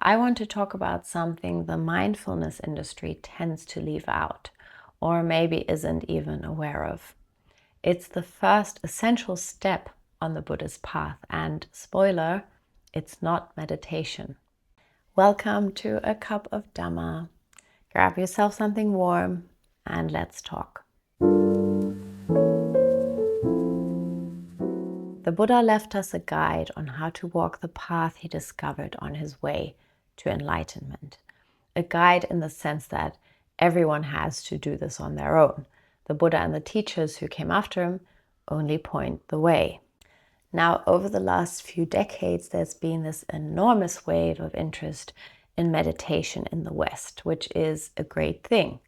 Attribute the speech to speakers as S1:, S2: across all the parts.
S1: I want to talk about something the mindfulness industry tends to leave out, or maybe isn't even aware of. It's the first essential step on the Buddhist path, and spoiler, it's not meditation. Welcome to a cup of Dhamma. Grab yourself something warm and let's talk. The Buddha left us a guide on how to walk the path he discovered on his way to enlightenment. A guide in the sense that everyone has to do this on their own. The Buddha and the teachers who came after him only point the way. Now, over the last few decades, there's been this enormous wave of interest in meditation in the West, which is a great thing.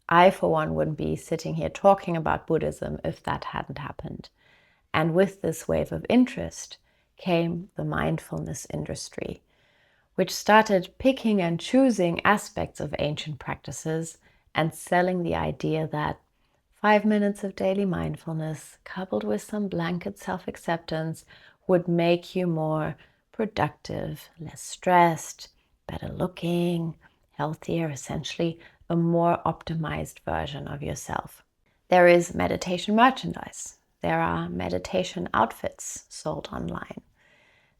S1: I, for one, wouldn't be sitting here talking about Buddhism if that hadn't happened. And with this wave of interest came the mindfulness industry, which started picking and choosing aspects of ancient practices and selling the idea that 5 minutes of daily mindfulness coupled with some blanket self-acceptance would make you more productive, less stressed, better looking, healthier, essentially a more optimized version of yourself. There is meditation merchandise. There are meditation outfits sold online.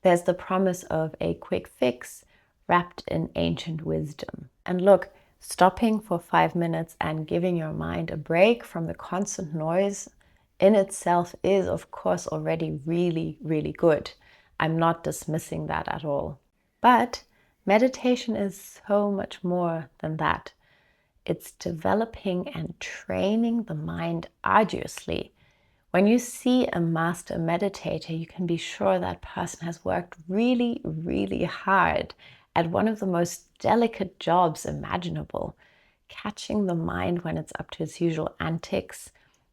S1: There's the promise of a quick fix wrapped in ancient wisdom. And look, stopping for 5 minutes and giving your mind a break from the constant noise in itself is, of course, already really, really good. I'm not dismissing that at all. But meditation is so much more than that. It's developing and training the mind arduously. When you see a master meditator, you can be sure that person has worked really, really hard at one of the most delicate jobs imaginable, catching the mind when it's up to its usual antics,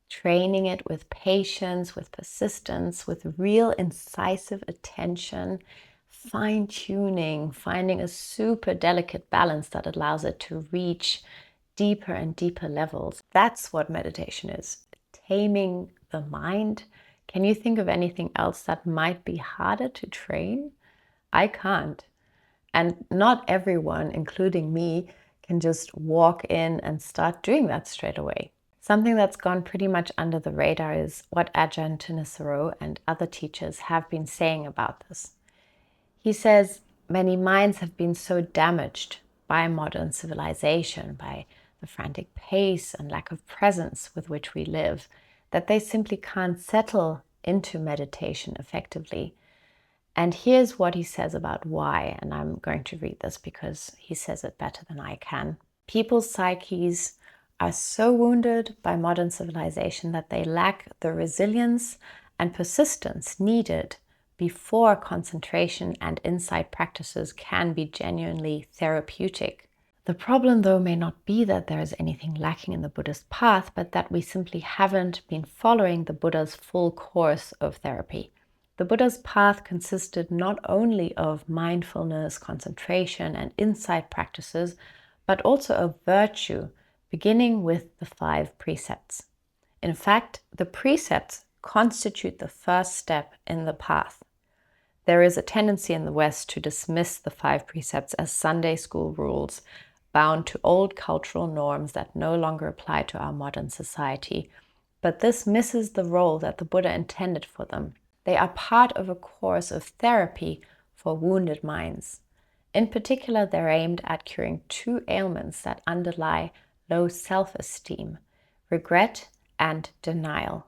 S1: training it with patience, with persistence, with real incisive attention, fine-tuning, finding a super delicate balance that allows it to reach deeper and deeper levels. That's what meditation is, taming the mind. Can you think of anything else that might be harder to train? I can't. And not everyone, including me, can just walk in and start doing that straight away. Something that's gone pretty much under the radar is what Ajahn Thanissaro and other teachers have been saying about this. He says many minds have been so damaged by modern civilization, by the frantic pace and lack of presence with which we live, that they simply can't settle into meditation effectively. And here's what he says about why, and I'm going to read this because he says it better than I can. People's psyches are so wounded by modern civilization that they lack the resilience and persistence needed before concentration and insight practices can be genuinely therapeutic. The problem, though, may not be that there is anything lacking in the Buddhist path, but that we simply haven't been following the Buddha's full course of therapy. The Buddha's path consisted not only of mindfulness, concentration, and insight practices, but also of virtue, beginning with the 5 precepts. In fact, the precepts constitute the first step in the path. There is a tendency in the West to dismiss the 5 precepts as Sunday school rules, bound to old cultural norms that no longer apply to our modern society. But this misses the role that the Buddha intended for them. They are part of a course of therapy for wounded minds. In particular, they're aimed at curing 2 ailments that underlie low self-esteem: regret and denial.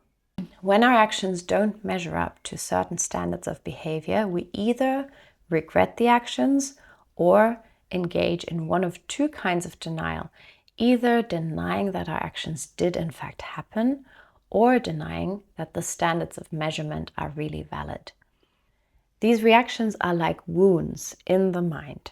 S1: When our actions don't measure up to certain standards of behavior, we either regret the actions or engage in one of 2 kinds of denial, either denying that our actions did in fact happen or denying that the standards of measurement are really valid. These reactions are like wounds in the mind.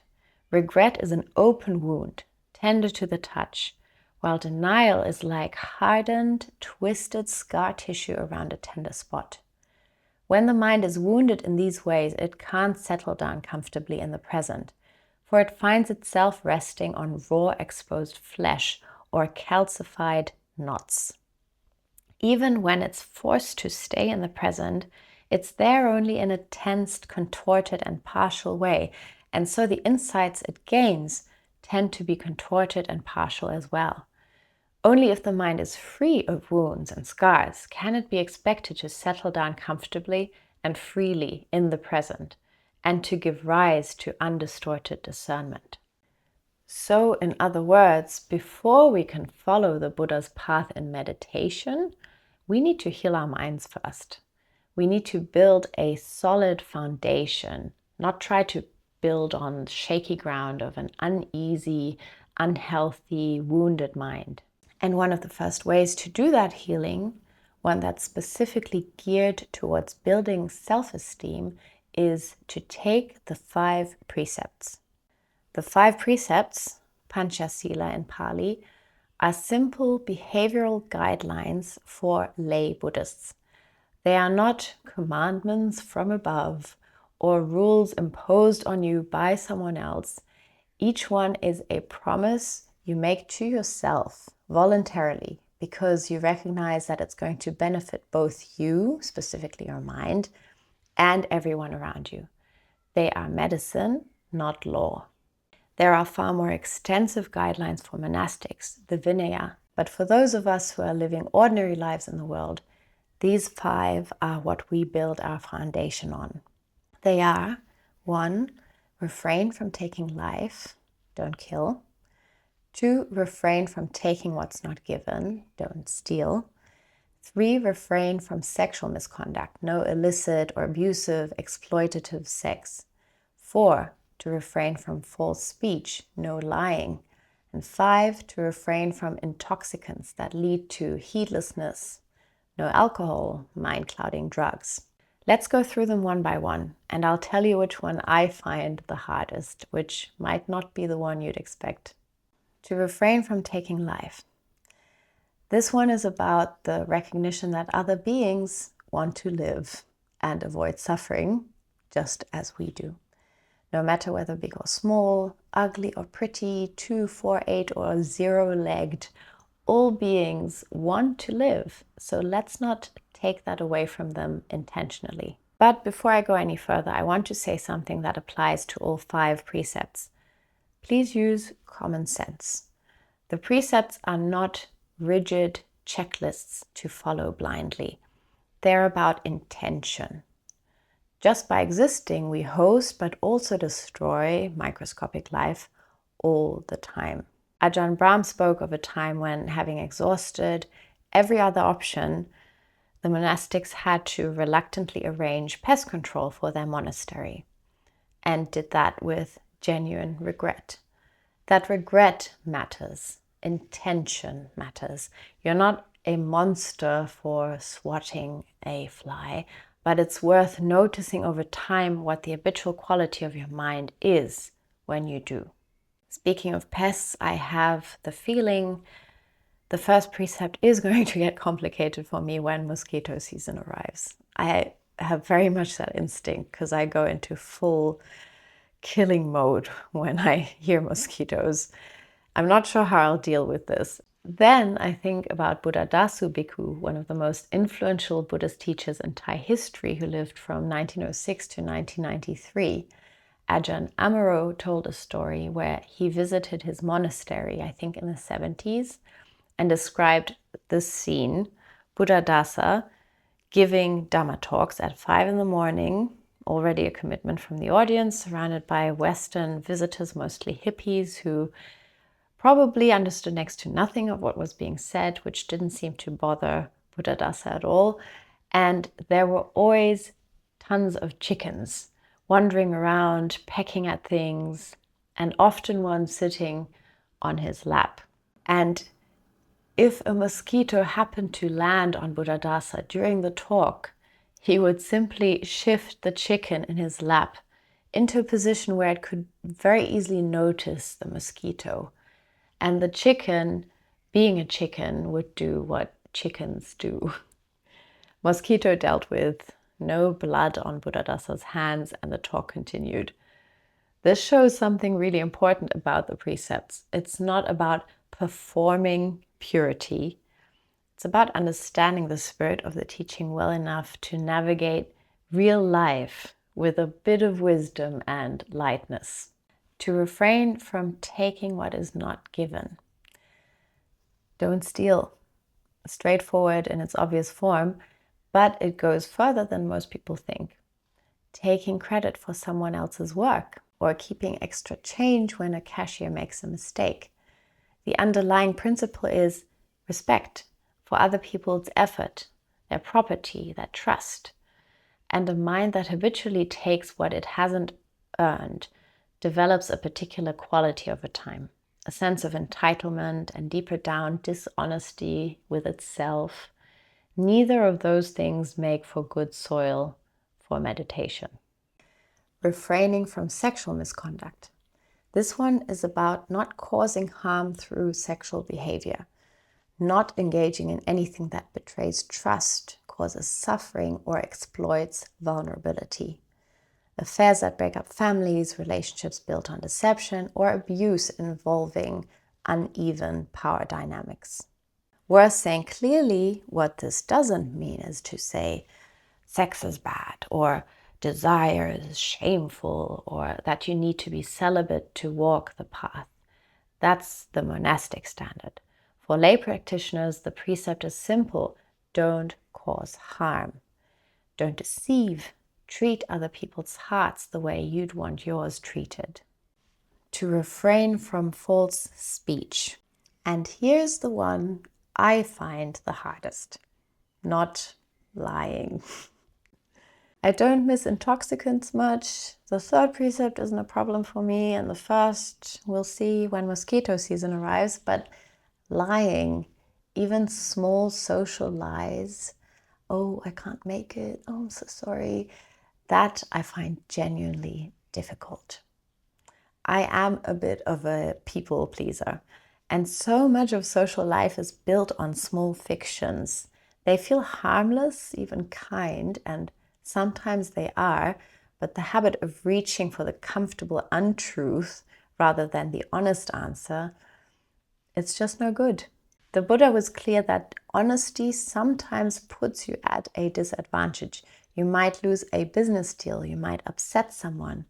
S1: Regret is an open wound, tender to the touch, while denial is like hardened, twisted scar tissue around a tender spot. When the mind is wounded in these ways, it can't settle down comfortably in the present, for it finds itself resting on raw exposed flesh or calcified knots. Even when it's forced to stay in the present, it's there only in a tensed, contorted, and partial way, And so the insights it gains tend to be contorted and partial as well. Only if the mind is free of wounds and scars can it be expected to settle down comfortably and freely in the present, and to give rise to undistorted discernment. So, in other words, before we can follow the Buddha's path in meditation, we need to heal our minds first. We need to build a solid foundation, not try to build on shaky ground of an uneasy, unhealthy, wounded mind. And one of the first ways to do that healing, one that's specifically geared towards building self-esteem, is to take the 5 precepts. The 5 precepts, pañcasīla in Pali, are simple behavioral guidelines for lay Buddhists. They are not commandments from above or rules imposed on you by someone else. Each one is a promise you make to yourself voluntarily because you recognize that it's going to benefit both you, specifically your mind, and everyone around you. They are medicine, not law. There are far more extensive guidelines for monastics, the Vinaya, but for those of us who are living ordinary lives in the world, these 5 are what we build our foundation on. They are: 1, refrain from taking life, don't kill. 2, refrain from taking what's not given, don't steal. 3, refrain from sexual misconduct, no illicit or abusive, exploitative sex. 4, to refrain from false speech, no lying. And 5, to refrain from intoxicants that lead to heedlessness, no alcohol, mind-clouding drugs. Let's go through them one by one, and I'll tell you which one I find the hardest, which might not be the one you'd expect. To refrain from taking life. This one is about the recognition that other beings want to live and avoid suffering, just as we do. No matter whether big or small, ugly or pretty, 2, 4, 8, or 0-legged, all beings want to live, so let's not take that away from them intentionally. But before I go any further, I want to say something that applies to all 5 precepts. Please use common sense. The precepts are not rigid checklists to follow blindly. They're about intention. Just by existing, we host but also destroy microscopic life all the time. Ajahn Brahm spoke of a time when, having exhausted every other option, the monastics had to reluctantly arrange pest control for their monastery, and did that with genuine regret. That regret matters. Intention matters. You're not a monster for swatting a fly, but it's worth noticing over time what the habitual quality of your mind is when you do. Speaking of pests, I have the feeling the first precept is going to get complicated for me when mosquito season arrives. I have very much that instinct because I go into full killing mode when I hear mosquitoes. I'm not sure how I'll deal with this. Then I think about Buddhadasa Bhikkhu, one of the most influential Buddhist teachers in Thai history, who lived from 1906 to 1993. Ajahn Amaro told a story where he visited his monastery, I think in the 70s, and described this scene: Buddhadasa giving Dhamma talks at 5 in the morning, already a commitment from the audience, surrounded by Western visitors, mostly hippies, who probably understood next to nothing of what was being said, which didn't seem to bother Buddhadasa at all. And there were always tons of chickens wandering around, pecking at things, and often one sitting on his lap. And if a mosquito happened to land on Buddhadasa during the talk, he would simply shift the chicken in his lap into a position where it could very easily notice the mosquito. And the chicken, being a chicken, would do what chickens do. Mosquito dealt with, no blood on Buddhadasa's hands, and the talk continued. This shows something really important about the precepts. It's not about performing purity. It's about understanding the spirit of the teaching well enough to navigate real life with a bit of wisdom and lightness. To refrain from taking what is not given. Don't steal. Straightforward in its obvious form, but it goes further than most people think. Taking credit for someone else's work, or keeping extra change when a cashier makes a mistake. The underlying principle is respect for other people's effort, their property, their trust, and a mind that habitually takes what it hasn't earned develops a particular quality over time, a sense of entitlement and deeper down dishonesty with itself. Neither of those things make for good soil for meditation. Refraining from sexual misconduct. This one is about not causing harm through sexual behavior, not engaging in anything that betrays trust, causes suffering, or exploits vulnerability. Affairs that break up families, relationships built on deception, or abuse involving uneven power dynamics. Worth saying clearly, what this doesn't mean is to say sex is bad, or desire is shameful, or that you need to be celibate to walk the path. That's the monastic standard. For lay practitioners, the precept is simple: don't cause harm. Don't deceive. Treat other people's hearts the way you'd want yours treated. To refrain from false speech. And here's the one I find the hardest: not lying. I don't miss intoxicants much. The third precept isn't a problem for me, and the first we'll see when mosquito season arrives, but lying, even small social lies, oh, I can't make it, oh, I'm so sorry, that I find genuinely difficult. I am a bit of a people pleaser, and so much of social life is built on small fictions. They feel harmless, even kind, and sometimes they are, but the habit of reaching for the comfortable untruth rather than the honest answer, it's just no good. The Buddha was clear that honesty sometimes puts you at a disadvantage. You might lose a business deal, you might upset someone,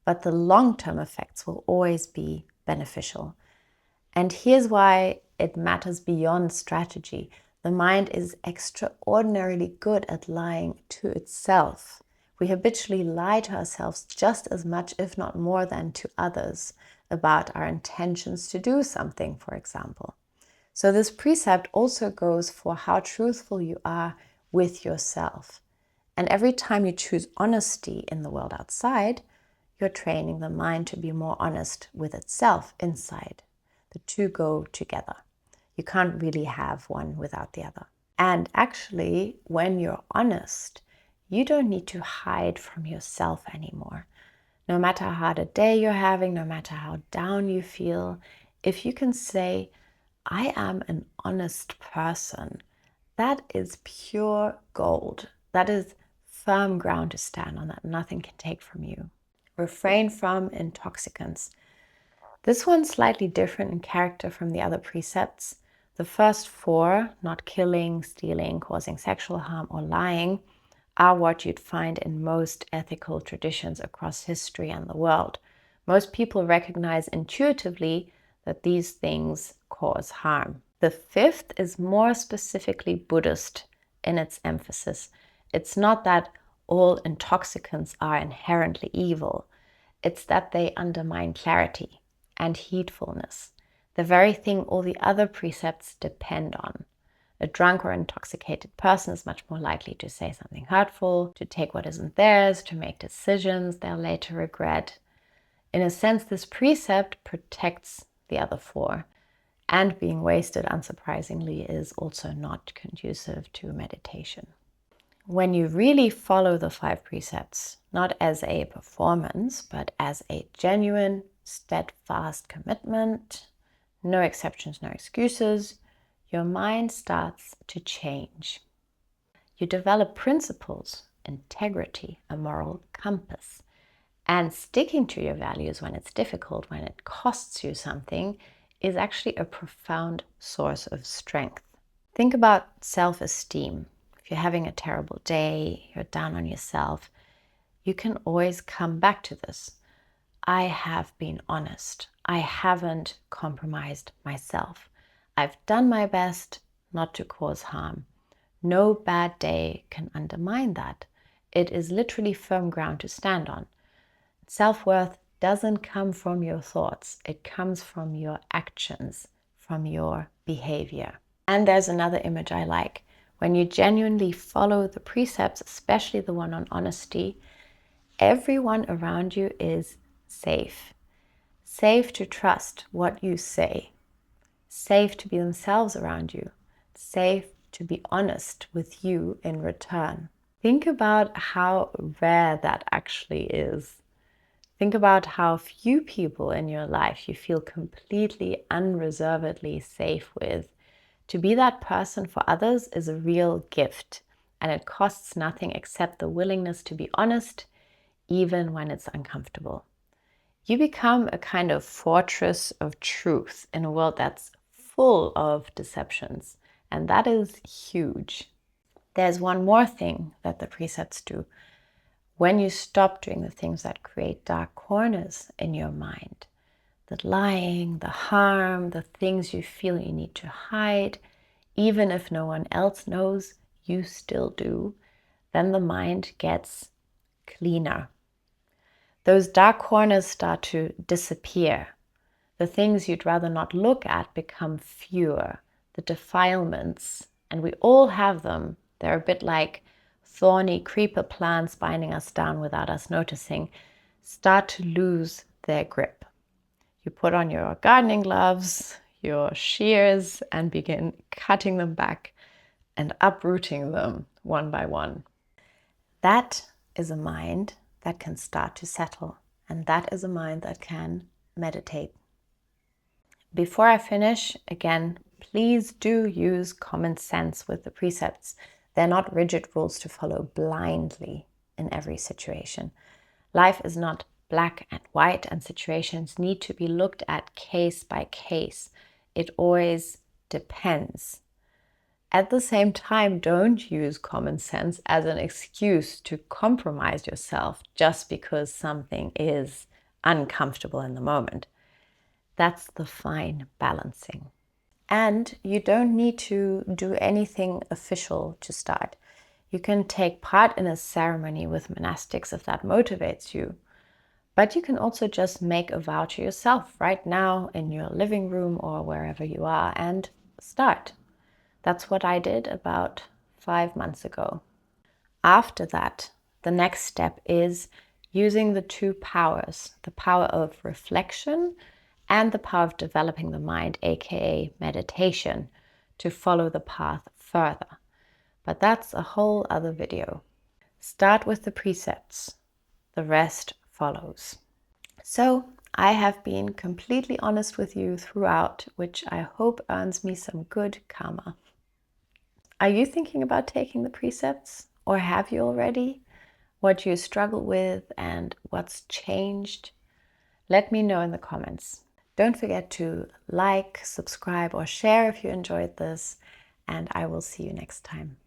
S1: but the long-term effects will always be beneficial. And here's why it matters beyond strategy. The mind is extraordinarily good at lying to itself. We habitually lie to ourselves just as much, if not more, than to others about our intentions to do something, for example. So this precept also goes for how truthful you are with yourself. And every time you choose honesty in the world outside, you're training the mind to be more honest with itself inside. The two go together. You can't really have one without the other. And actually, when you're honest, you don't need to hide from yourself anymore. No matter how hard a day you're having, no matter how down you feel, if you can say, I am an honest person, that is pure gold. That is firm ground to stand on that nothing can take from you. Refrain from intoxicants. This one's slightly different in character from the other precepts. The first four, not killing, stealing, causing sexual harm, or lying, are what you'd find in most ethical traditions across history and the world. Most people recognize intuitively that these things cause harm. The fifth is more specifically Buddhist in its emphasis. It's not that all intoxicants are inherently evil. It's that they undermine clarity and heedfulness, the very thing all the other precepts depend on. A drunk or intoxicated person is much more likely to say something hurtful, to take what isn't theirs, to make decisions they'll later regret. In a sense, this precept protects the other four, and being wasted, unsurprisingly, is also not conducive to meditation. When you really follow the 5 precepts, not as a performance, but as a genuine, steadfast commitment, no exceptions, no excuses, your mind starts to change. You develop principles, integrity, a moral compass, and sticking to your values when it's difficult, when it costs you something, is actually a profound source of strength. Think about self-esteem. If you're having a terrible day, you're down on yourself, you can always come back to this. I have been honest. I haven't compromised myself. I've done my best not to cause harm. No bad day can undermine that. It is literally firm ground to stand on. Self-worth doesn't come from your thoughts. It comes from your actions, from your behavior. And there's another image I like. When you genuinely follow the precepts, especially the one on honesty, everyone around you is safe. Safe to trust what you say. Safe to be themselves around you. Safe to be honest with you in return. Think about how rare that actually is. Think about how few people in your life you feel completely unreservedly safe with. To be that person for others is a real gift, and it costs nothing except the willingness to be honest, even when it's uncomfortable. You become a kind of fortress of truth in a world that's full of deceptions, and that is huge. There's one more thing that the precepts do. When you stop doing the things that create dark corners in your mind, the lying, the harm, the things you feel you need to hide, even if no one else knows, you still do, then the mind gets cleaner. Those dark corners start to disappear. The things you'd rather not look at become fewer. The defilements, and we all have them, they're a bit like thorny creeper plants binding us down without us noticing, start to lose their grip. You put on your gardening gloves, your shears, and begin cutting them back and uprooting them one by one. That is a mind that can start to settle, and that is a mind that can meditate. Before I finish, again, please do use common sense with the precepts. They're not rigid rules to follow blindly in every situation. Life is not black and white, and situations need to be looked at case by case. It always depends. At the same time, don't use common sense as an excuse to compromise yourself just because something is uncomfortable in the moment. That's the fine balancing. And you don't need to do anything official to start. You can take part in a ceremony with monastics if that motivates you. But you can also just make a vow to yourself right now in your living room or wherever you are and start. That's what I did about 5 months ago. After that, the next step is using the two powers, the power of reflection and the power of developing the mind, aka meditation, to follow the path further. But that's a whole other video. Start with the precepts. The rest follows. So I have been completely honest with you throughout, which I hope earns me some good karma. Are you thinking about taking the precepts, or have you already? What you struggle with and what's changed? Let me know in the comments. Don't forget to like, subscribe, or share if you enjoyed this, and I will see you next time.